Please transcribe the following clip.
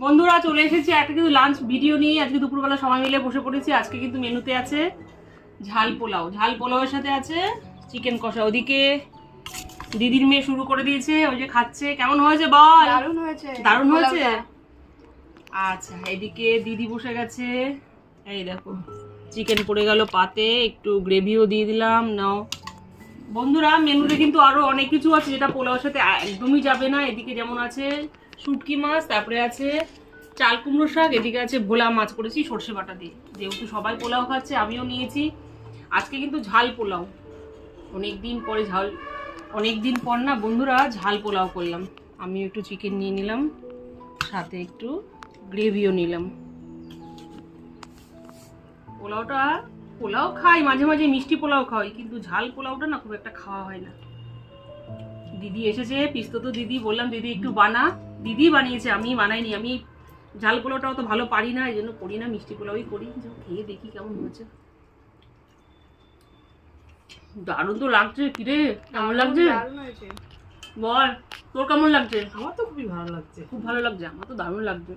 বন্ধুরা চলে এসেছি একটা কিন্তু লাঞ্চ ভিডিও নিয়ে। আজকে দুপুরবেলা সবাই মিলে বসে পড়েছি। আজকে কিন্তু মেনুতে আছে ঝাল পোলাও, ঝাল পোলাওয়ের সাথে আছে চিকেন কষা। ওদিকে দিদির মেয়ে শুরু করে দিয়েছে, ওই যে খাচ্ছে। কেমন হয়েছে বল? দারুণ হয়েছে। দারুণ হয়েছে। আচ্ছা, এদিকে দিদি বসে গেছে। এই দেখো চিকেন পড়ে গেল পাতে, একটু গ্রেভিও দিয়ে দিলাম। নাও বন্ধুরা, মেনুতে কিন্তু আরো অনেক কিছু আছে যেটা পোলাওর সাথে একদমই যাবে না। এদিকে যেমন আছে শুটকি মাছ, তারপরে আছে চাল কুমড়ো শাক, এদিকে আছে ভোলা মাছ করেছি সর্ষে বাটা দিয়ে। যেহেতু সবাই পোলাও খাচ্ছে, আমিও নিয়েছি। আজকে কিন্তু ঝাল পোলাও, অনেকদিন পর না বন্ধুরা ঝাল পোলাও করলাম। আমি একটু চিকেন নিয়ে নিলাম, সাথে একটু গ্রেভিও নিলাম। পোলাও খাই মাঝে মাঝে, মিষ্টি পোলাও খাই, কিন্তু ঝাল পোলাওটা না খুব একটা খাওয়া হয় না। দিদি এসেছে, পিস্তো তো দিদি, বললাম দিদি একটু বানা। দিদি বানিয়েছে, আমি বানাইনি। আমি ঝাল পোলাওটা অত ভালো পারি না, এই জন্য করি না, মিষ্টি পোলাওই করি। খেয়ে দেখি কেমন হয়েছে। দারুণ তো লাগছে। কিরে কেমন লাগছে বল, তোর কেমন লাগছে? আমার তো খুবই ভালো লাগছে। খুব ভালো লাগছে, আমার তো দারুণ লাগছে।